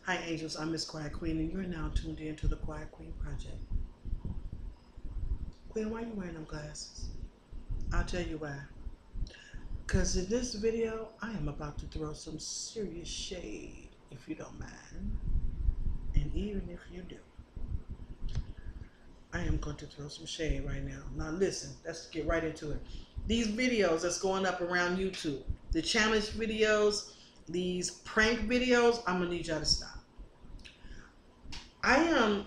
Hi, angels. I'm Miss Quiet Queen, and you're now tuned in to the Quiet Queen Project. Queen, why are you wearing them glasses? I'll tell you why. Because in this video, I am about to throw some serious shade, if you don't mind. And even if you do, I am going to throw some shade right now. Now, listen, let's get right into it. These videos that's going up around YouTube, the challenge videos, these prank videos, I'm going to need y'all to stop. I am.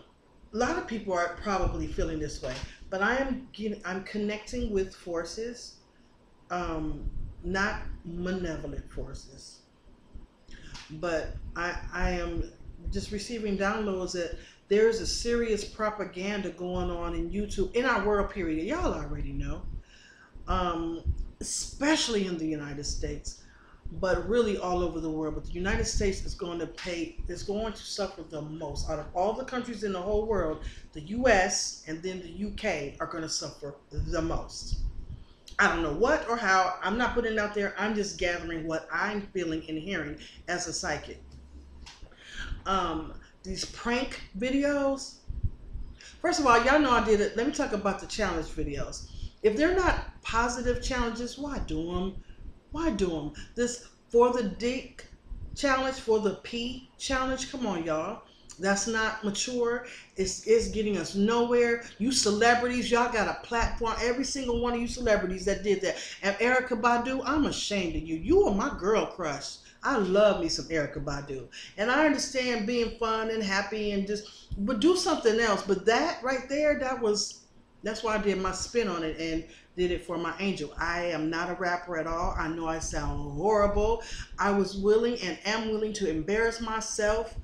A lot of people are probably feeling this way, but I'm connecting with forces, um, not malevolent forces, but I am just receiving downloads that there's a serious propaganda going on in YouTube in our world. Period. Y'all already know, um, especially in the United States, but really all over the world. But the United States is going to suffer the most out of all the countries in the whole world. The US and then the UK are going to suffer the most. I don't know what or how. I'm not putting it out there. I'm just gathering what I'm feeling and hearing as a psychic. Um, these prank videos. First of all, y'all know I did it. Let me talk about the challenge videos. If they're not positive challenges, why do them? Why do them? This for the dick challenge, for the P challenge. Come on, y'all. That's not mature. It's getting us nowhere. You celebrities, y'all got a platform. Every single one of you celebrities that did that. And Erica Badu, I'm ashamed of you. You are my girl crush. I love me some Erica Badu. And I understand being fun and happy and just, but do something else. But that right there, that's why I did my spin on it and did it for my angel. I am not a rapper at all. I know I sound horrible. I was willing and am willing to embarrass myself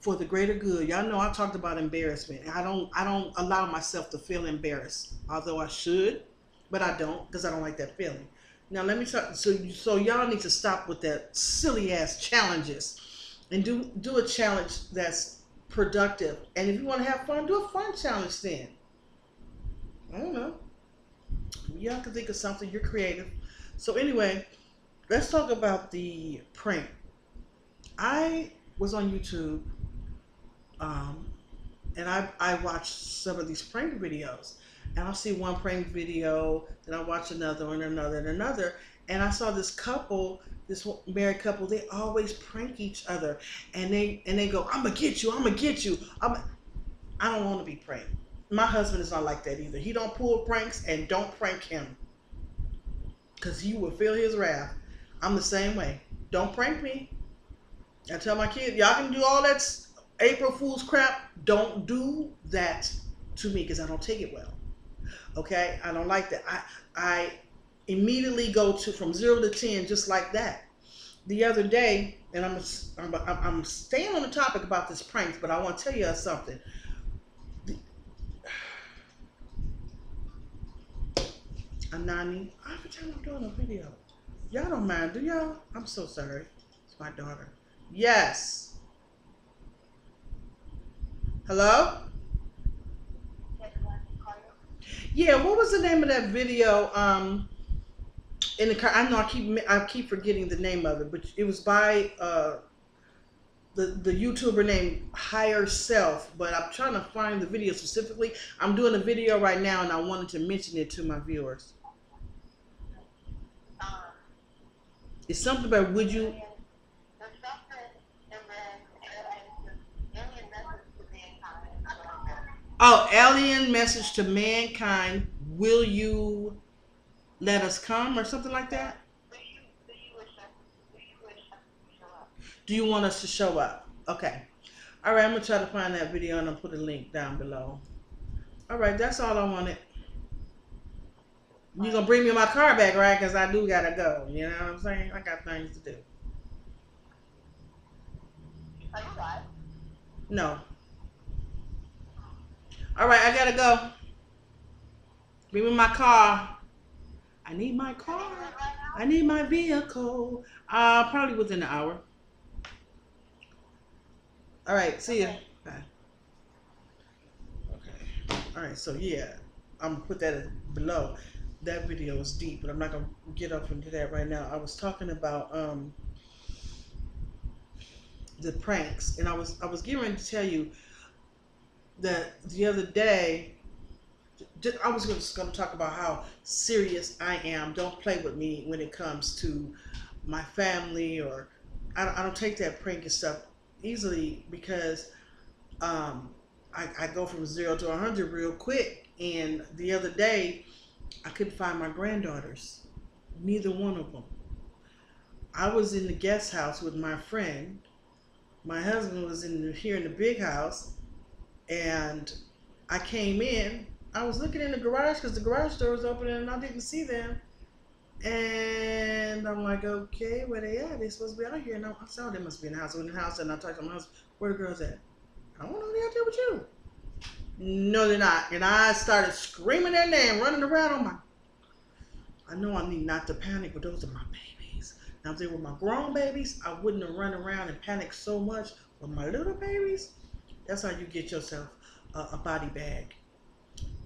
for the greater good. Y'all know I talked about embarrassment. I don't allow myself to feel embarrassed, although I should, but I don't because I don't like that feeling. Now let me talk. So y'all need to stop with that silly ass challenges, and do a challenge that's productive. And if you want to have fun, do a fun challenge then. I don't know. Y'all can think of something. You're creative. So anyway, let's talk about the prank. I was on YouTube, um, and I watched some of these prank videos, and I'll see one prank video, then I watch another and another and another, and I saw this couple, this married couple. They always prank each other, and they go, "I'm gonna get you, I'm gonna get you." I don't want to be pranked. My husband is not like that either. He don't pull pranks, and don't prank him, cause you will feel his wrath. I'm the same way. Don't prank me. I tell my kids, y'all can do all that April Fool's crap. Don't do that to me because I don't take it well. Okay, I don't like that. I immediately go to from 0 to 10 just like that. The other day, and I'm staying on the topic about this pranks, but I want to tell you something. Anani, every time I'm doing a video, y'all don't mind, do y'all? I'm so sorry. It's my daughter. Yes. Hello? Yeah, what was the name of that video? In the car, I know I keep forgetting the name of it, but it was by the YouTuber named Higher Self. But I'm trying to find the video specifically. I'm doing a video right now, and I wanted to mention it to my viewers. It's something about would you? Oh, alien message to mankind. Will you let us come or something like that? Do you want us to show up? Okay. All right, I'm gonna try to find that video and I'll put a link down below. All right, that's all I wanted. You gonna bring me my car back, right? Cause I do gotta go. You know what I'm saying? I got things to do. No. All right, I gotta go. Bring me my car. I need my car. I need my vehicle. Probably within an hour. All right, see you. Bye. Okay. All right, so yeah, I'm gonna put that below. That video is deep, but I'm not gonna get up into that right now. I was talking about the pranks, and I was getting ready to tell you that the other day. I was just going to talk about how serious I am. Don't play with me when it comes to my family, or I don't take that pranking stuff easily because I go from 0 to 100 real quick. And the other day, I couldn't find my granddaughters, neither one of them. I was in the guest house with my friend. My husband was here in the big house, and I came in. I was looking in the garage because the garage door was open and I didn't see them. And I'm like, okay, where they at? They supposed to be out here. And I saw they must be in the house. I went in the house and I talked to my husband, where the girls at? I don't know, they're out there with you. No, they're not. And I started screaming their name, running around on my... I know I need not to panic, but those are my babies. Now, if they were my grown babies, I wouldn't have run around and panicked so much. But my little babies, that's how you get yourself a body bag.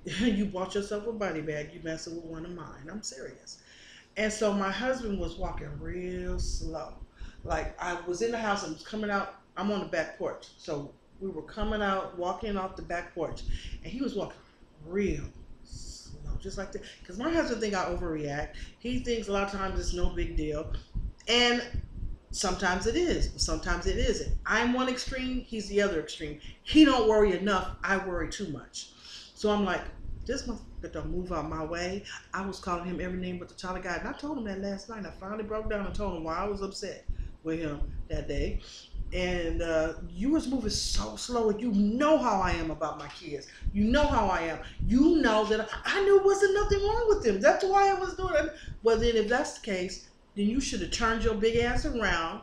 You bought yourself a body bag, you messing with one of mine. I'm serious. And so my husband was walking real slow. Like, I was in the house and was coming out. I'm on the back porch. So we were coming out, walking off the back porch. And he was walking real slow, just like that. Because my husband thinks I overreact. He thinks a lot of times it's no big deal. And sometimes it is, but sometimes it isn't. I'm one extreme, he's the other extreme. He don't worry enough, I worry too much. So I'm like, this motherfucker don't move out my way. I was calling him every name but the child of God. And I told him that last night. I finally broke down and told him why I was upset with him that day. And you was moving so slow. And you know how I am about my kids. You know how I am. You know that I knew wasn't nothing wrong with them. That's why I was doing it. Well, then if that's the case, then you should have turned your big ass around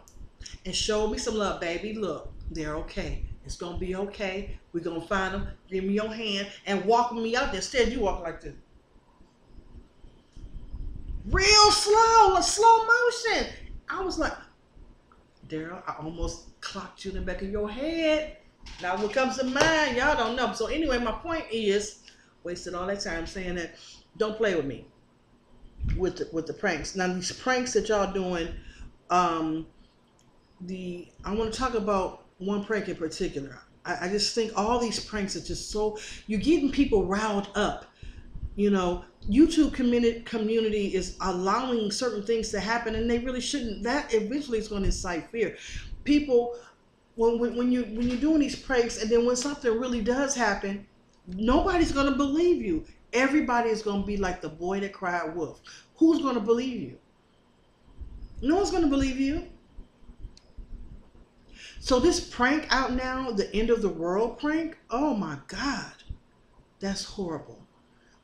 and showed me some love, baby. Look, they're okay. It's going to be okay. We're going to find them. Give me your hand and walk me out there. Instead, you walk like this. Real slow, like slow motion. I was like, Daryl, I almost clocked you in the back of your head. Now what comes to mind, y'all don't know. So anyway, my point is, wasted all that time saying that, don't play with me with the pranks. Now these pranks that y'all doing, I want to talk about one prank in particular. I just think all these pranks are just so, you're getting people riled up. You know, YouTube community is allowing certain things to happen and they really shouldn't. That eventually is going to incite fear. People, when you're doing these pranks and then when something really does happen, nobody's going to believe you. Everybody is going to be like the boy that cried wolf. Who's going to believe you? No one's going to believe you. So this prank out now, the end of the world prank, oh my God, that's horrible.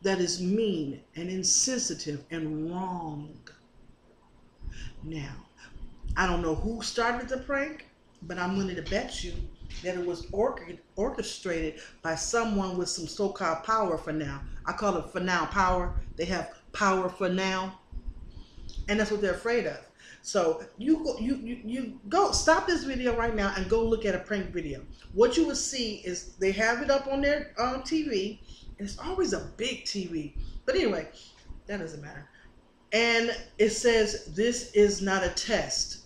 That is mean and insensitive and wrong. Now, I don't know who started the prank, but I'm willing to bet you that it was orchestrated by someone with some so-called power for now. I call it for now power. They have power for now. And that's what they're afraid of. So you go stop this video right now and go look at a prank video. What you will see is they have it up on their TV. And it's always a big TV. But anyway, that doesn't matter. And it says, this is not a test.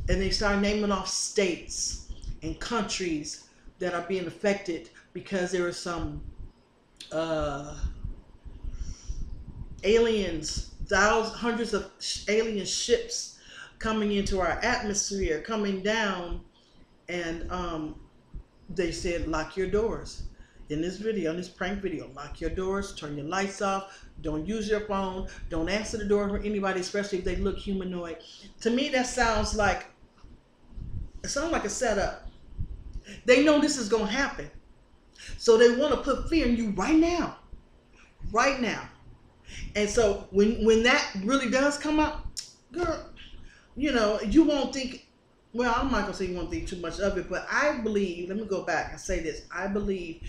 And they start naming off states and countries that are being affected because there are some aliens, hundreds of alien ships coming into our atmosphere, coming down. And they said, lock your doors. In this video, in this prank video, lock your doors, turn your lights off, don't use your phone, don't answer the door for anybody, especially if they look humanoid. To me, that sounds like a setup. They know this is going to happen. So they want to put fear in you right now. Right now. And so when that really does come up, girl, you know, you won't think, well, I'm not going to say you won't think too much of it, but I believe, let me go back and say this. I believe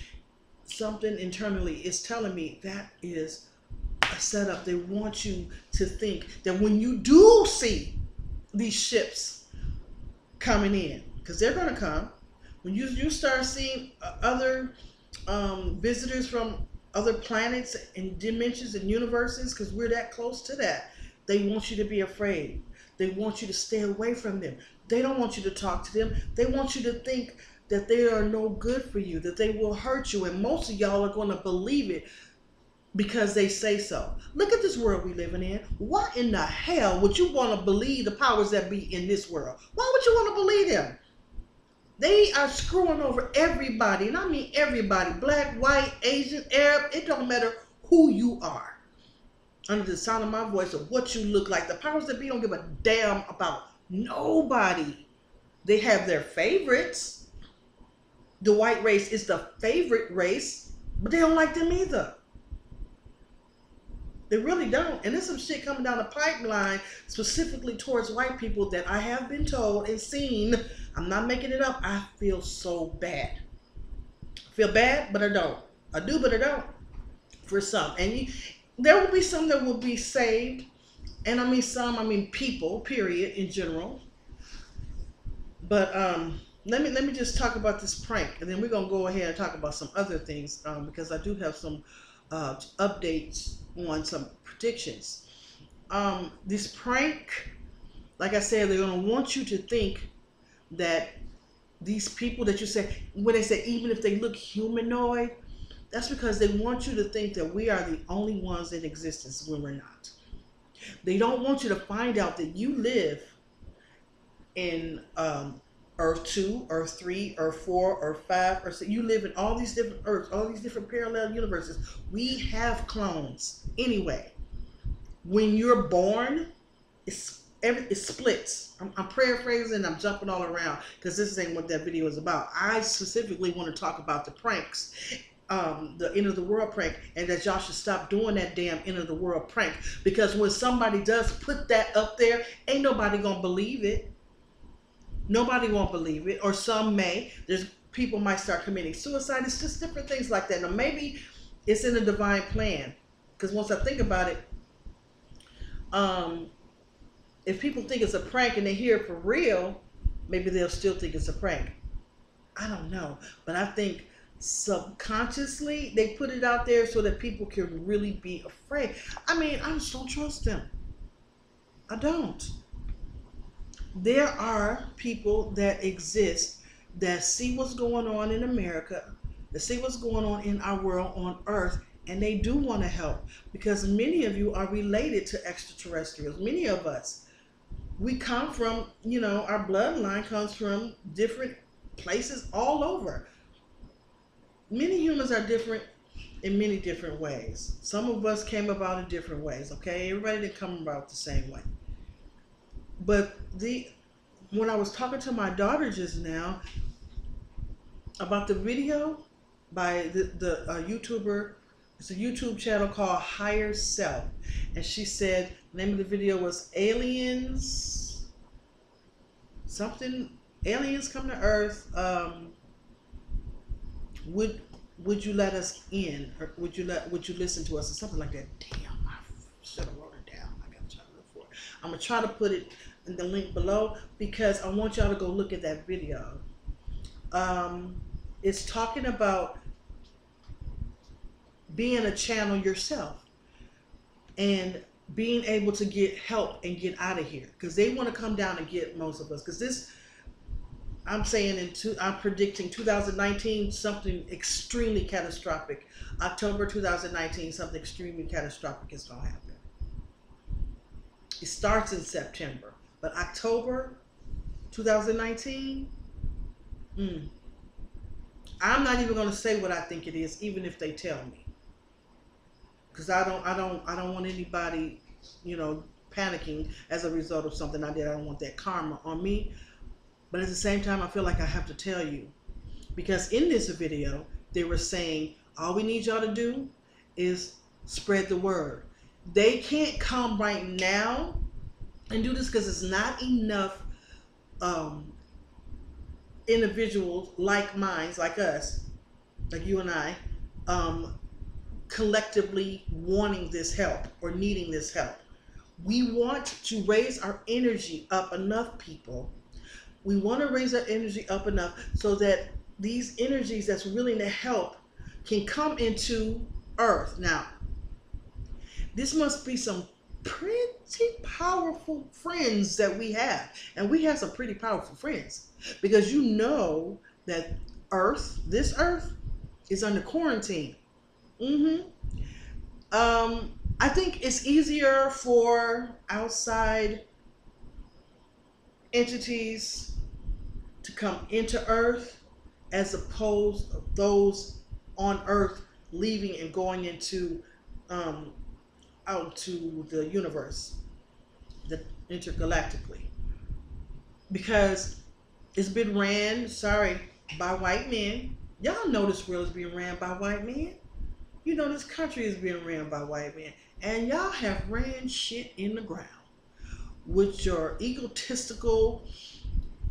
something internally is telling me that is a setup. They want you to think that when you do see these ships coming in, because they're going to come, when you start seeing other visitors from other planets and dimensions and universes, because we're that close to that, they want you to be afraid. They want you to stay away from them. They don't want you to talk to them. They want you to think that they are no good for you, that they will hurt you. And most of y'all are going to believe it because they say so. Look at this world we living in. Why in the hell would you want to believe the powers that be in this world? Why would you want to believe them? They are screwing over everybody, and I mean everybody. Black, white, Asian, Arab, it don't matter who you are. Under the sound of my voice, of what you look like. The powers that be don't give a damn about nobody. They have their favorites. The white race is the favorite race, but they don't like them either. They really don't. And there's some shit coming down the pipeline specifically towards white people that I have been told and seen. I'm not making it up. I feel so bad. I feel bad, but I don't. I do, but I don't. For some. And there will be some that will be saved. And I mean people, period, in general. But let me just talk about this prank. And then we're going to go ahead and talk about some other things. Because I do have some updates on some predictions. This prank, like I said, they're going to want you to think that these people that you say, when they say even if they look humanoid, that's because they want you to think that we are the only ones in existence when we're not. They don't want you to find out that you live in Earth 2, Earth 3, Earth 4, Earth 5, Earth 6. You live in all these different Earths, all these different parallel universes. We have clones anyway. When you're born, it splits. I'm paraphrasing, I'm jumping all around because this ain't what that video is about. I specifically want to talk about the pranks, the end of the world prank, and that y'all should stop doing that damn end of the world prank, because when somebody does put that up there, ain't nobody gonna believe it. Nobody won't believe it, or some may. There's people might start committing suicide. It's just different things like that. Now maybe it's in a divine plan, because once I think about it, if people think it's a prank and they hear it for real, maybe they'll still think it's a prank. I don't know, but I think subconsciously they put it out there so that people can really be afraid. I mean, I just don't trust them. I don't. There are people that exist that see what's going on in America, that see what's going on in our world on Earth, and they do want to help, because many of you are related to extraterrestrials. Many of us, we come from, our bloodline comes from different places all over. Many humans are different in many different ways. Some of us came about in different ways, okay? Everybody didn't come about the same way. But when I was talking to my daughter just now about the video by the YouTuber, it's a YouTube channel called Higher Self, and she said the name of the video was Aliens come to Earth. Would you let us in, or would you listen to us, or something like that? Damn, I should have wrote it down. I gotta try to look for it. I'm gonna try to put it in the link below, because I want y'all to go look at that video. It's talking about being a channel yourself and being able to get help and get out of here, because they want to come down and get most of us. Because this, I'm predicting 2019, something extremely catastrophic. October 2019, something extremely catastrophic is going to happen. It starts in September, but October 2019, I'm not even going to say what I think it is, even if they tell me, because I don't want anybody, panicking as a result of something I did. I don't want that karma on me. But at the same time, I feel like I have to tell you, because in this video, they were saying, all we need y'all to do is spread the word. They can't come right now and do this because it's not enough individuals like minds, like us, like you and I, collectively wanting this help or needing this help. We want to raise our energy up enough, people. We want to raise our energy up enough so that these energies that's willing to help can come into Earth. Now, this must be some pretty powerful friends that we have. And we have some pretty powerful friends. Because you know that this earth, is under quarantine. I think it's easier for outside entities to come into earth as opposed to those on earth leaving and going into out to the universe, the intergalactically, because it's been ran, by white men. Y'all know this world is being ran by white men. You know this country is being ran by white men, and y'all have ran shit in the ground with your egotistical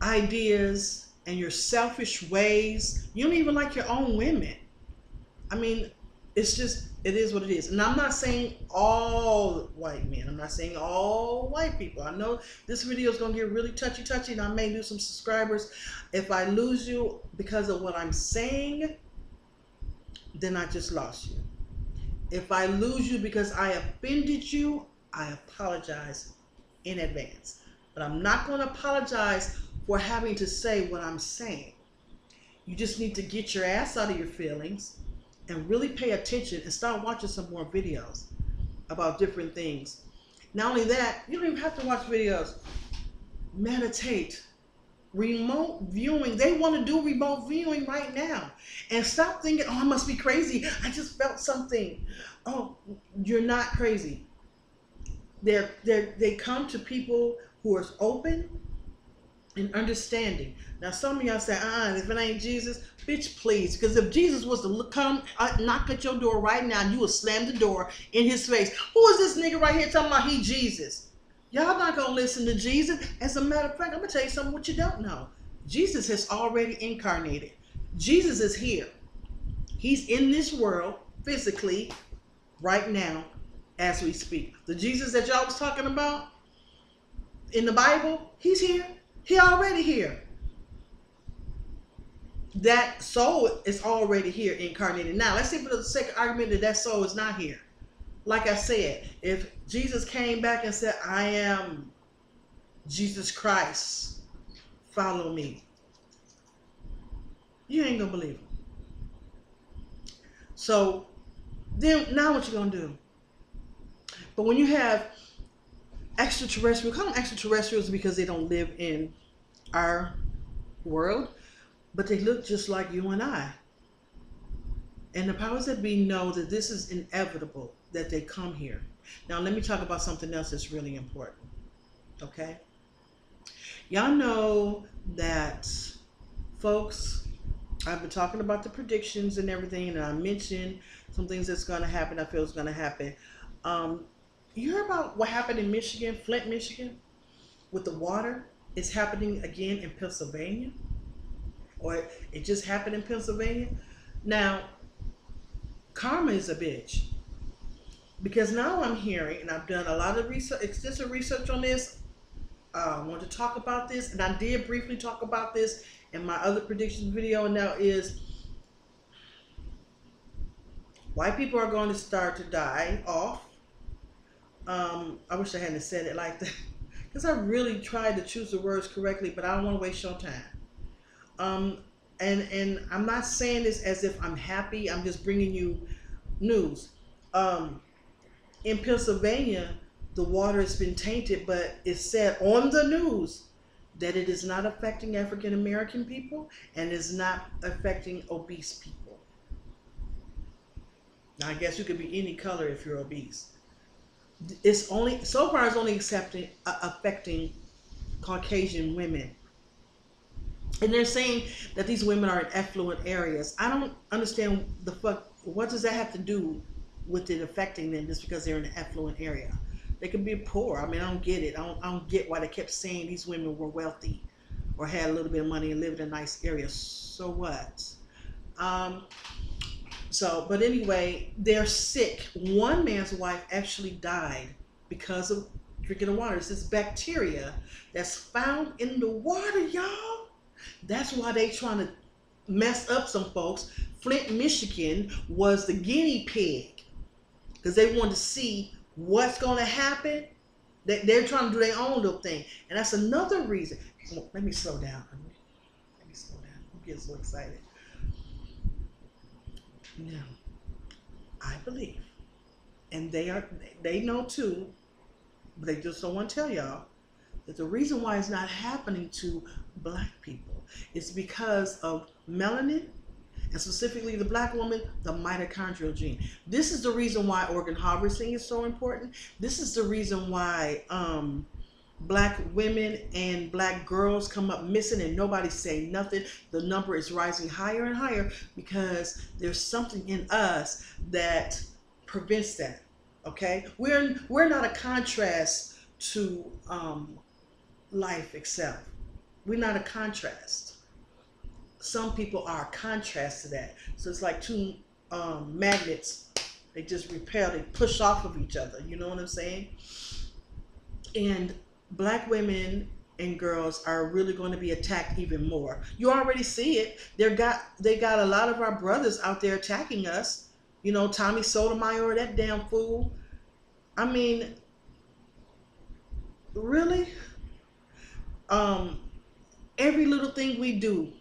ideas and your selfish ways. You don't even like your own women. I mean, it is what it is. And I'm not saying all white men. I'm not saying all white people. I know this video is going to get really touchy, and I may lose some subscribers. If I lose you because of what I'm saying, then I just lost you. If I lose you because I offended you, I apologize in advance. But I'm not going to apologize for having to say what I'm saying. You just need to get your ass out of your feelings and really pay attention and start watching some more videos about different things. Not only that, you don't even have to watch videos. Meditate. Remote viewing. They want to do remote viewing right now. And stop thinking, oh, I must be crazy. I just felt something. Oh, you're not crazy. They come to people who are open and understanding. Now, some of y'all say, if it ain't Jesus, bitch, please. Because if Jesus was to come knock at your door right now, you would slam the door in his face. Who is this nigga right here talking about he Jesus? Y'all not going to listen to Jesus. As a matter of fact, I'm going to tell you something what you don't know. Jesus has already incarnated. Jesus is here. He's in this world physically right now as we speak. The Jesus that y'all was talking about in the Bible, he's here. He already here. That soul is already here incarnated. Now, let's say for the sake of argument that soul is not here. Like I said, if Jesus came back and said, I am Jesus Christ, follow me, you ain't gonna believe him. So then now what you gonna do? But when you have extraterrestrial, call them extraterrestrials because they don't live in our world, but they look just like you and I. And the powers that be know that this is inevitable, that they come here. Now let me talk about something else that's really important. Okay? Y'all know that, folks, I've been talking about the predictions and everything, and I mentioned some things that's going to happen, I feel is going to happen. You heard about what happened in Michigan, Flint, Michigan, with the water? It's happening again in Pennsylvania, or it just happened in Pennsylvania. Now, karma is a bitch, because now I'm hearing, and I've done a lot of research, extensive research on this. I want to talk about this, and I did briefly talk about this in my other predictions video, and now is white people are going to start to die off. I wish I hadn't said it like that, because I really tried to choose the words correctly, but I don't want to waste your time. And I'm not saying this as if I'm happy. I'm just bringing you news. In Pennsylvania, the water has been tainted, but it's said on the news that it is not affecting African American people and is not affecting obese people. Now, I guess you could be any color if you're obese. It's only, so far, it's only affecting Caucasian women. And they're saying that these women are in affluent areas. I don't understand what does that have to do with it affecting them just because they're in an affluent area? They could be poor. I mean, I don't get it. I don't get why they kept saying these women were wealthy or had a little bit of money and lived in a nice area. So what? But anyway, they're sick. One man's wife actually died because of drinking the water. It's this bacteria that's found in the water, y'all. That's why they trying to mess up some folks. Flint, Michigan was the guinea pig because they wanted to see what's going to happen, they're trying to do their own little thing. And that's another reason. Let me slow down. Let me slow down. I'm getting so excited. Now, I believe, and they know too, but they just don't want to tell y'all, that the reason why it's not happening to black people is because of melanin, and specifically the black woman, the mitochondrial gene. This is the reason why organ harvesting is so important. This is the reason why black women and black girls come up missing and nobody say nothing. The number is rising higher and higher because there's something in us that prevents that. Okay, we're not a contrast to life itself. We're not a contrast. Some people are a contrast to that. So it's like two magnets. They just repel. They push off of each other. You know what I'm saying? And black women and girls are really going to be attacked even more. You already see it. They got a lot of our brothers out there attacking us. You know, Tommy Sotomayor, that damn fool. I mean, really? Every little thing we do,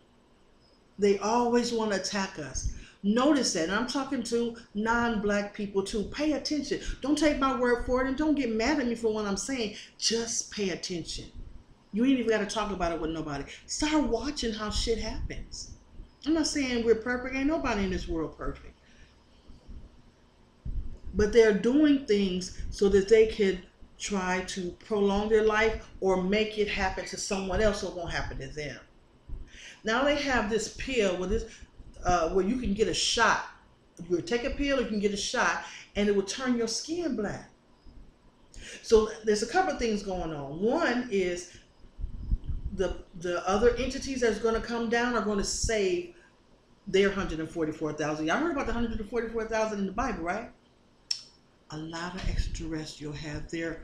they always want to attack us. Notice that. And I'm talking to non-black people too. Pay attention. Don't take my word for it, and don't get mad at me for what I'm saying. Just pay attention. You ain't even got to talk about it with nobody. Start watching how shit happens. I'm not saying we're perfect. Ain't nobody in this world perfect. But they're doing things so that they can try to prolong their life or make it happen to someone else so it won't happen to them. Now they have this pill with this, where you can get a shot. You take a pill, you can get a shot, and it will turn your skin black. So there's a couple of things going on. One is the other entities that's going to come down are going to save their 144,000. Y'all heard about the 144,000 in the Bible, right? A lot of extraterrestrial have their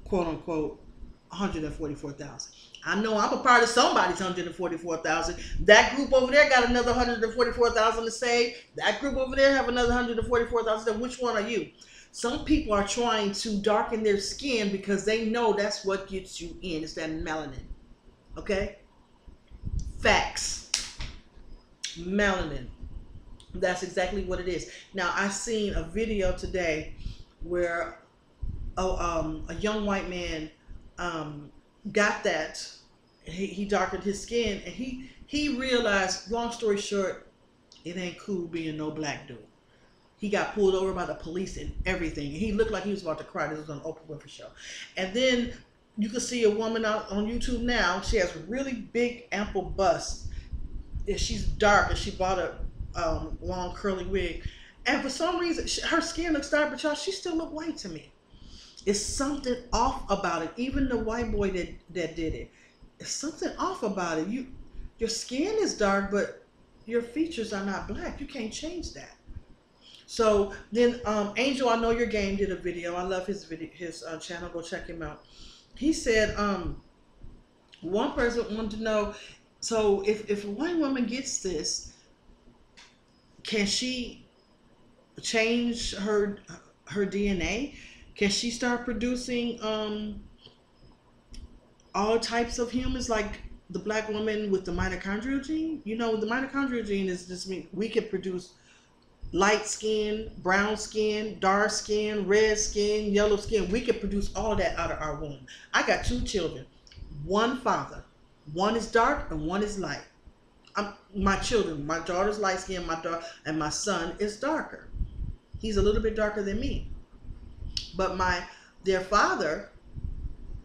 quote unquote 144,000. I know I'm a part of somebody's 144,000. That group over there got another 144,000 to save. That group over there have another 144,000. Which one are you? Some people are trying to darken their skin because they know that's what gets you in. It's that melanin. Okay? Facts. Melanin. That's exactly what it is. Now, I seen a video today where a young white man got that. He darkened his skin, and he realized, long story short, it ain't cool being no black dude. He got pulled over by the police and everything. He looked like he was about to cry. This was on Oprah Winfrey show. And then you can see a woman out on YouTube now. She has a really big, ample bust. And she's dark, and she bought a long curly wig. And for some reason, her skin looks dark, but y'all, she still look white to me. It's something off about it. Even the white boy that did it. It's something off about it. Your skin is dark, but your features are not black. You can't change that. So then Angel, I Know Your Game did a video. I love his channel. Go check him out. He said one person wanted to know, so if a white woman gets this, can she change her DNA? Can she start producing all types of humans like the black woman with the mitochondrial gene? You know, the mitochondrial gene is just we can produce light skin, brown skin, dark skin, red skin, yellow skin. We can produce all that out of our womb. I got 2 children, one father. One is dark and one is light. My children, my daughter's light skin, and my son is darker. He's a little bit darker than me. But their father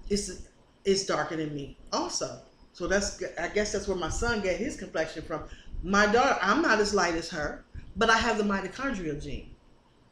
is darker than me also. So I guess that's where my son got his complexion from. My daughter, I'm not as light as her, but I have the mitochondrial gene.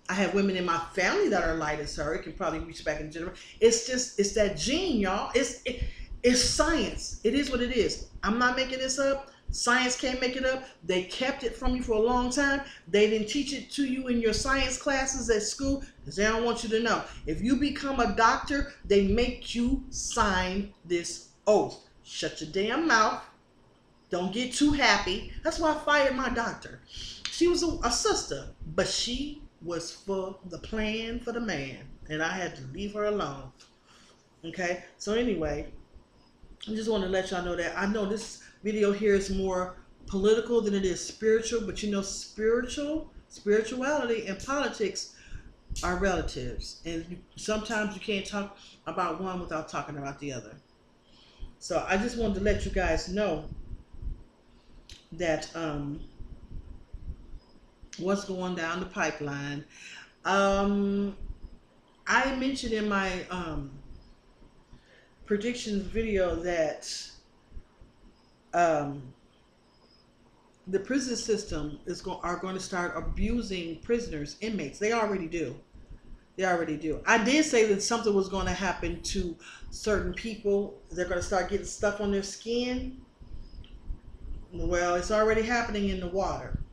I have women in my family that are light as her. It can probably reach back in general. It's that gene, y'all. It's science. It is what it is. I'm not making this up. Science can't make it up. They kept it from you for a long time. They didn't teach it to you in your science classes at school because they don't want you to know. If you become a doctor, they make you sign this oath. Shut your damn mouth. Don't get too happy. That's why I fired my doctor. She was a sister, but she was for the plan for the man, and I had to leave her alone. Okay, so anyway, I just want to let y'all know that I know this video here is more political than it is spiritual, but you know, spirituality and politics are relatives, and sometimes you can't talk about one without talking about the other. So I just wanted to let you guys know that what's going down the pipeline. I mentioned in my predictions video that the prison system are going to start abusing prisoners, inmates. They already do. They already do. I did say that something was going to happen to certain people. They're going to start getting stuff on their skin. Well, it's already happening in the water.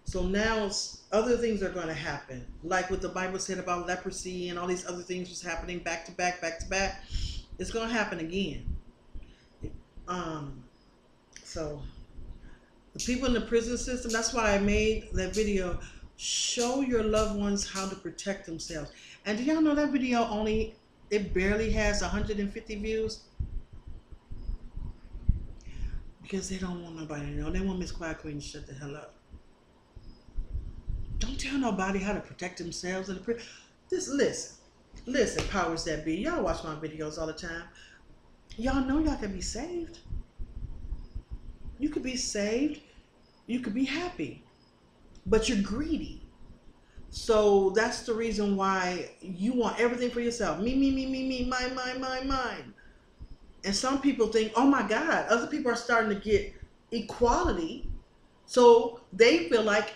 So now other things are going to happen. Like what the Bible said about leprosy and all these other things was happening back to back, back to back. It's going to happen again. So the people in the prison system, that's why I made that video. Show your loved ones how to protect themselves. And do y'all know that video it barely has 150 views? Because they don't want nobody to know. They want Miss Quiet Queen to shut the hell up. Don't tell nobody how to protect themselves. Listen, powers that be. Y'all watch my videos all the time. Y'all know y'all can be saved. You could be saved. You could be happy. But you're greedy. So that's the reason why you want everything for yourself. Me, mine. And some people think, oh my God, other people are starting to get equality. So they feel like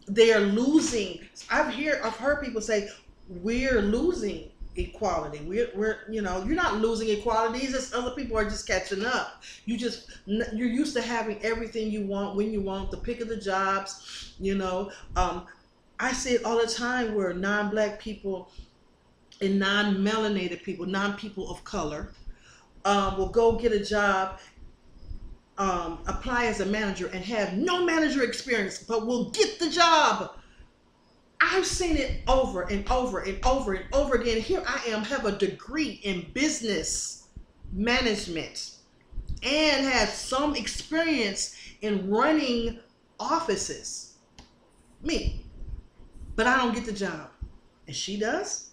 they are losing. I've heard people say, we're losing equality. We're you're not losing equality. It's just other people are just catching up. You're used to having everything you want when you want, the pick of the jobs. I see it all the time where non-black people and non-melanated people, non-people of color, will go get a job, apply as a manager and have no manager experience, but will get the job. I've seen it over and over and over and over again. Here I am, have a degree in business management and have some experience in running offices. Me. But I don't get the job. And she does?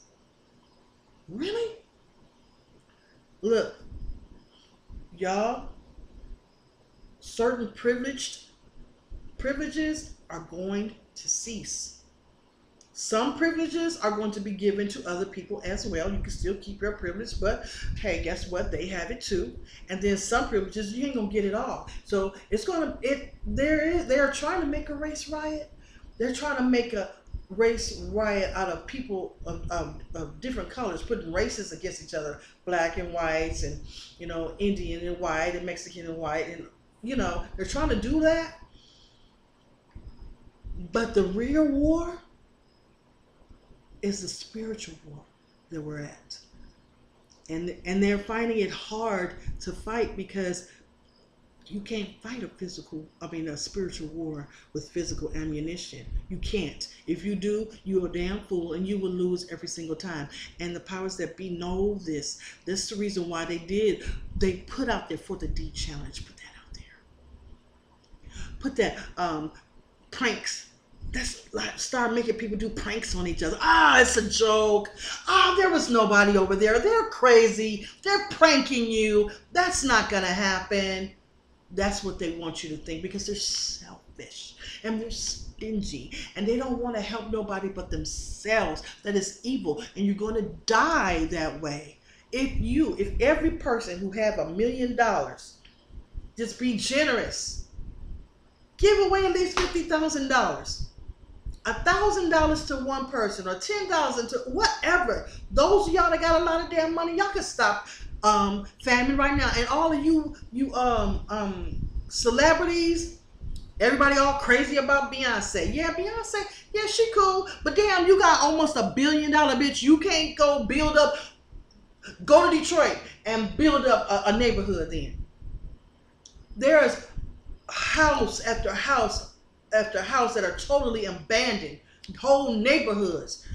Really? Look, y'all, certain privileges are going to cease. Some privileges are going to be given to other people as well. You can still keep your privilege, but hey, guess what? They have it too. And then some privileges, you ain't gonna get it all. So they're trying to make a race riot. They're trying to make a race riot out of people of different colors, putting races against each other, black and whites, and Indian and white, and Mexican and white, and they're trying to do that. But the real war is the spiritual war that we're at, and they're finding it hard to fight because you can't fight a spiritual war with physical ammunition. You can't. If you do, you're a damn fool, and you will lose every single time. And the powers that be know this. That's the reason why they put out their For the D challenge. Put that out there. Put that pranks. That's like start making people do pranks on each other. It's a joke. There was nobody over there. They're crazy. They're pranking you. That's not gonna happen. That's what they want you to think, because they're selfish and they're stingy and they don't want to help nobody but themselves. That is evil, and you're going to die that way. If every person who have $1 million just be generous, give away at least $50,000, $1,000 to one person, or $10,000 to whatever. Those of y'all that got a lot of damn money, y'all can stop famine right now. And all of you celebrities, everybody all crazy about Beyonce. Yeah, Beyonce, yeah, she cool, but damn, you got almost $1 billion, bitch. You can't go to Detroit and build up a neighborhood. Then there's house after house after house that are totally abandoned. Whole neighborhoods.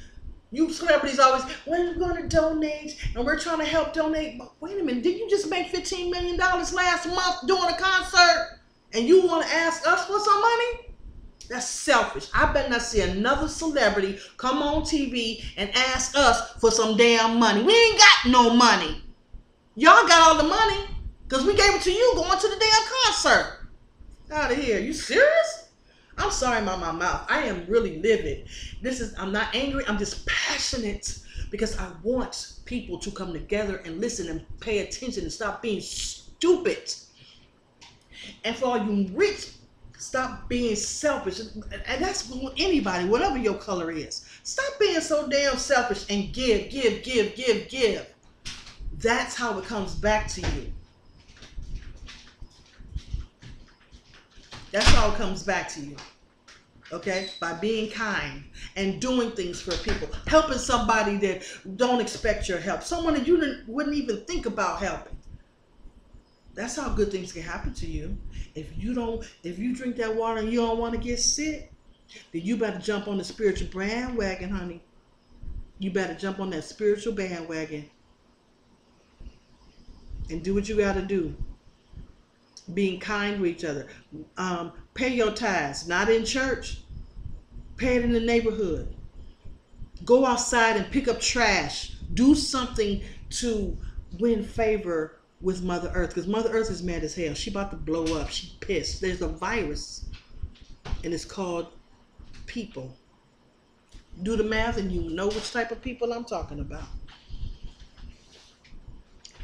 You celebrities always, when are we going to donate? And we're trying to help donate. But wait a minute, did you just make $15 million last month doing a concert? And you want to ask us for some money? That's selfish. I better not see another celebrity come on TV and ask us for some damn money. We ain't got no money. Y'all got all the money because we gave it to you going to the damn concert. Out of here. You serious? I'm sorry about my mouth. I am really livid. I'm not angry. I'm just passionate because I want people to come together and listen and pay attention and stop being stupid. And for all you rich, stop being selfish. And that's anybody, whatever your color is. Stop being so damn selfish and give. That's how it comes back to you. That's how it comes back to you. Okay? By being kind and doing things for people. Helping somebody that don't expect your help. Someone that you wouldn't even think about helping. That's how good things can happen to you. If you drink that water and you don't want to get sick, then you better jump on the spiritual bandwagon, honey. You better jump on that spiritual bandwagon and do what you got to do. Being kind to each other. Pay your tithes, not in church. Pay it in the neighborhood. Go outside and pick up trash. Do something to win favor with Mother Earth, because Mother Earth is mad as hell. She about to blow up. She pissed. There's a virus, and it's called people. Do the math, and you know which type of people I'm talking about.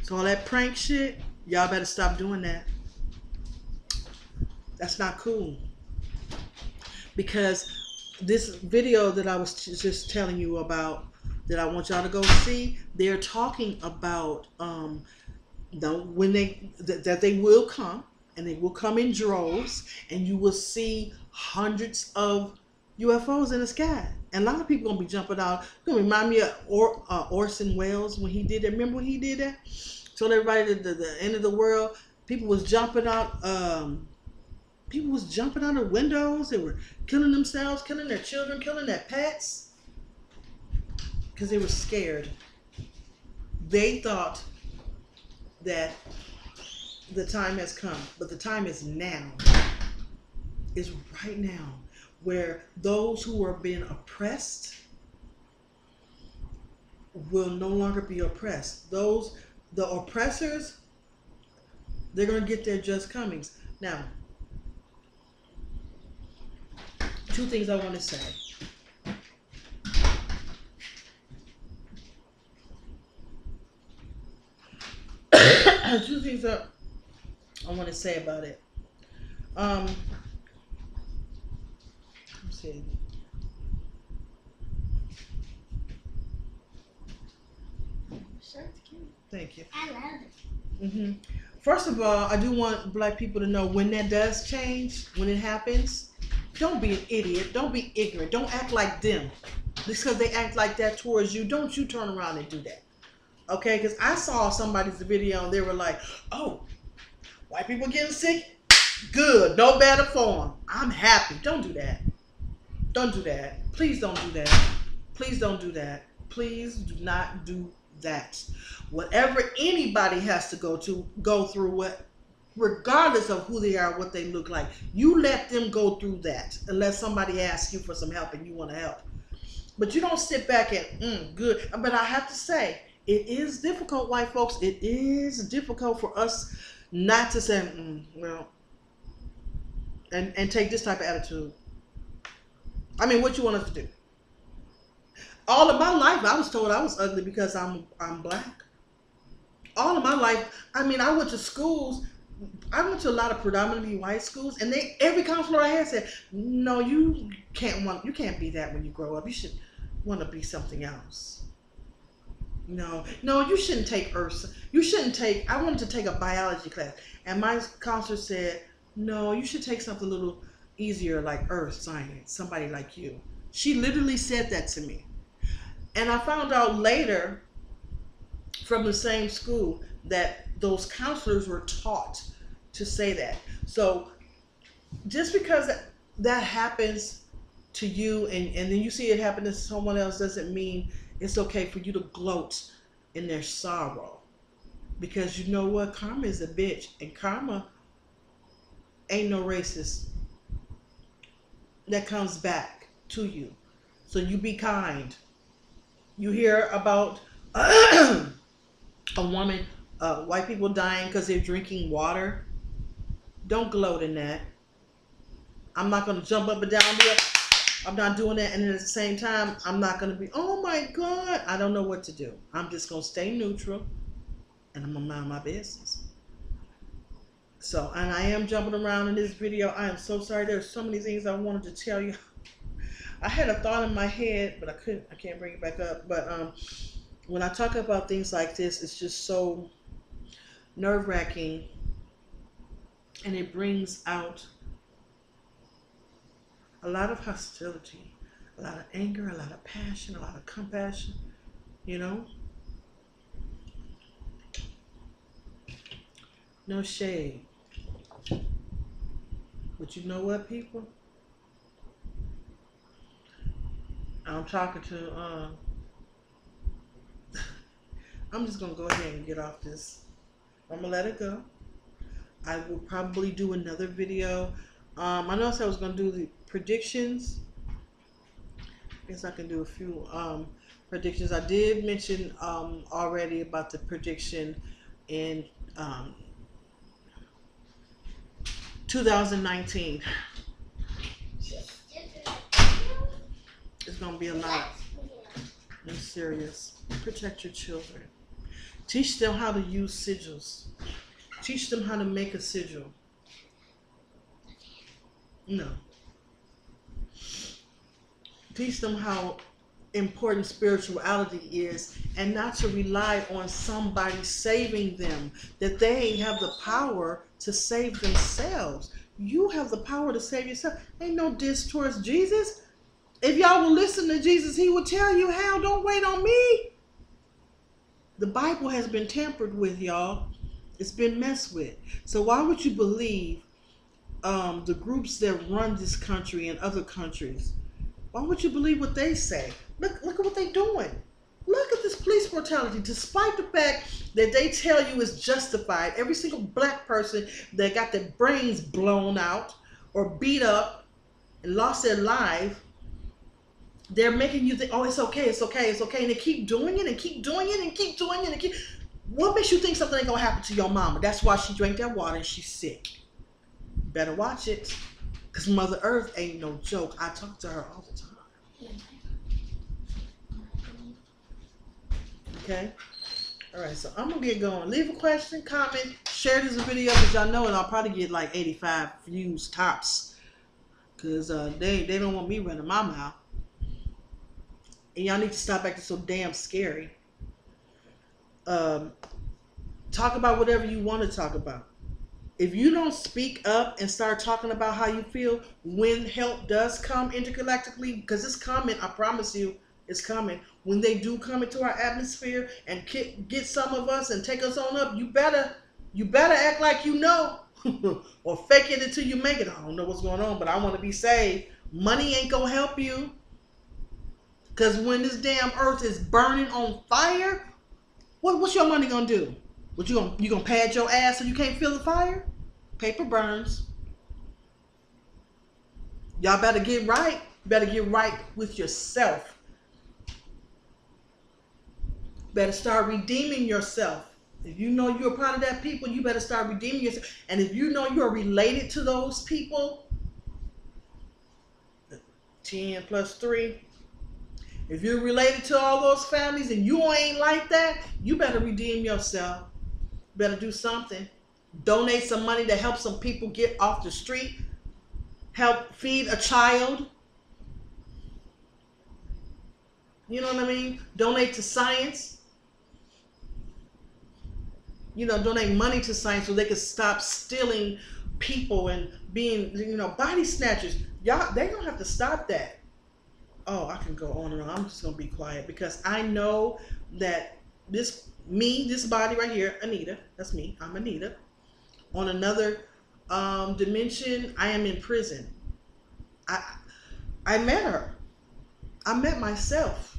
So all that prank shit, y'all better stop doing that. That's not cool. Because this video that I was just telling you about, that I want y'all to go see, they're talking about that they will come, and they will come in droves, and you will see hundreds of UFOs in the sky. And a lot of people gonna be jumping out. It's gonna remind me of Orson Welles when he did that. Remember when he did that? Told everybody that the end of the world. People was jumping out. People was jumping out of windows. They were killing themselves, killing their children, killing their pets, because they were scared. They thought that the time has come, but the time is now. It's right now, where those who are being oppressed will no longer be oppressed. The oppressors, they're going to get their just comings. Now, two things I want to say. Two things that I want to say about it. Let's see. Thank you. I love it. First of all, I do want black people to know when that does change, when it happens, don't be an idiot. Don't be ignorant. Don't act like them. Just because they act like that towards you, don't you turn around and do that. Okay? Because I saw somebody's video and they were like, oh, white people getting sick? Good. No better for them. I'm happy. Don't do that. Don't do that. Please don't do that. Please don't do that. Please do not do that. Whatever anybody has to go through, regardless of who they are, what they look like, you let them go through that unless somebody asks you for some help and you want to help. But you don't sit back and good. But I have to say, it is difficult, white folks. It is difficult for us not to say, well, and take this type of attitude. I mean, what you want us to do? All of my life, I was told I was ugly because I'm black. All of my life, I mean, I went to schools. I went to a lot of predominantly white schools, and every counselor I had said, "No, you can't be that when you grow up. You should want to be something else. No, you shouldn't take earth. You shouldn't take. I wanted to take a biology class, and my counselor said, "No, you should take something a little easier like earth science. Somebody like you." She literally said that to me, and I found out later from the same school that those counselors were taught to say that. So just because that happens to you, and then you see it happen to someone else, doesn't mean it's okay for you to gloat in their sorrow. Because you know what? Karma is a bitch, and karma ain't no racist. That comes back to you. So you be kind. You hear about a woman, white people dying because they're drinking water. Don't gloat in that. I'm not going to jump up and down there. I'm not doing that. And at the same time, I'm not going to be, oh my God, I don't know what to do. I'm just going to stay neutral, and I'm going to mind my business. So, and I am jumping around in this video. I am so sorry. There's so many things I wanted to tell you. I had a thought in my head, but I can't bring it back up. But when I talk about things like this, it's just so nerve-wracking, and it brings out a lot of hostility, a lot of anger, a lot of passion, a lot of compassion, you know? No shade. But you know what, people? I'm talking to, I'm just going to go ahead and get off this. I'm going to let it go. I will probably do another video. I know I said I was going to do the predictions. I guess I can do a few predictions. I did mention already about the prediction in 2019. It's going to be a lot. I'm serious. Protect your children. Teach them how to use sigils. Teach them how to make a sigil. No. Teach them how important spirituality is, and not to rely on somebody saving them, that they have the power to save themselves. You have the power to save yourself. Ain't no diss towards Jesus. If y'all will listen to Jesus, he will tell you how. Don't wait on me. The Bible has been tampered with, y'all. It's been messed with. So why would you believe the groups that run this country and other countries? Why would you believe what they say? Look at what they're doing. Look at this police brutality. Despite the fact that they tell you it's justified, every single black person that got their brains blown out or beat up and lost their life, they're making you think, oh, it's okay, it's okay, it's okay. And they keep doing it and keep doing it and keep doing it and keep. What makes you think something ain't going to happen to your mama? That's why she drank that water and she's sick. Better watch it. Because Mother Earth ain't no joke. I talk to her all the time. Okay? All right, so I'm going to get going. Leave a question, comment, share this video, because y'all know it. I'll probably get like 85 views tops. Because they don't want me running my mouth. And y'all need to stop acting so damn scary. Talk about whatever you want to talk about. If you don't speak up and start talking about how you feel when help does come intergalactically, because it's coming, I promise you, it's coming. When they do come into our atmosphere and get some of us and take us on up, you better act like you know, or fake it until you make it. I don't know what's going on, but I want to be saved. Money ain't gonna help you, because when this damn earth is burning on fire, what's your money gonna do? What you gonna pad your ass so you can't feel the fire? Paper burns. Y'all better get right. You better get right with yourself. Better start redeeming yourself. If you know you're a part of that people, you better start redeeming yourself. And if you know you're related to those people, 10 plus 3. If you're related to all those families and you ain't like that, you better redeem yourself. Better do something. Donate some money to help some people get off the street. Help feed a child. You know what I mean? Donate to science. You know, donate money to science so they can stop stealing people and being, body snatchers. Y'all, they don't have to stop that. Oh, I can go on and on. I'm just going to be quiet because I know that this body right here, Anita, that's me, I'm Anita. On another dimension, I am in prison. I I met her. I met myself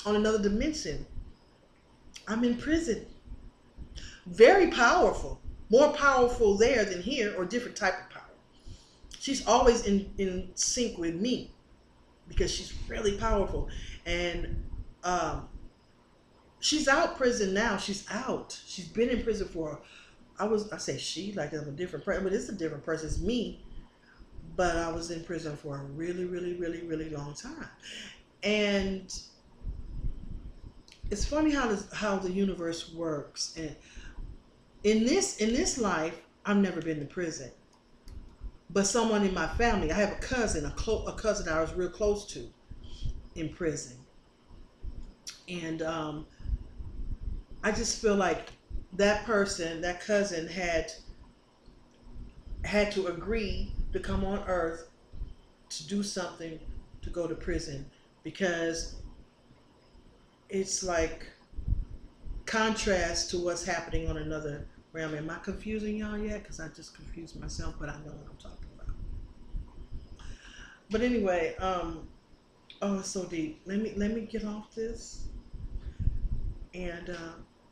on another dimension. I'm in prison. Very powerful. More powerful there than here, or different type of power. She's always in sync with me because she's really powerful. And she's out prison now. She's out. She's been in prison for, I say she like I'm a different person, but it's a different person. It's me. But I was in prison for a really, really, really, really long time. And it's funny how the universe works. And in this life, I've never been to prison. But someone in my family, I have a cousin, a cousin I was real close to in prison. And I just feel like that person, that cousin had to agree to come on earth to do something to go to prison, because it's like contrast to what's happening on another realm. Am I confusing y'all yet? Because I just confused myself, but I know what I'm talking about. But anyway, oh, it's so deep. Let me get off this, and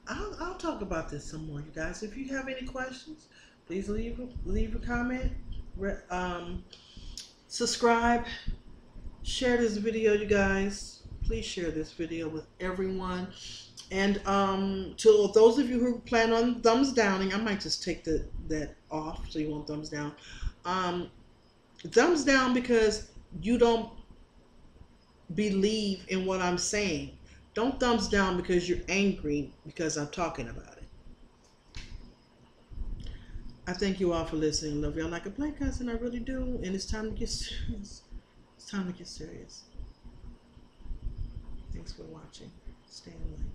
I'll talk about this some more, you guys. If you have any questions, please leave a comment. Subscribe, share this video, you guys. Please share this video with everyone. And to those of you who plan on thumbs downing, I might just take that off so you won't thumbs down. Thumbs down because you don't believe in what I'm saying. Don't thumbs down because you're angry because I'm talking about it. I thank you all for listening. Love y'all like a play cousin. I really do. And it's time to get serious. It's time to get serious. Thanks for watching. Stay in line.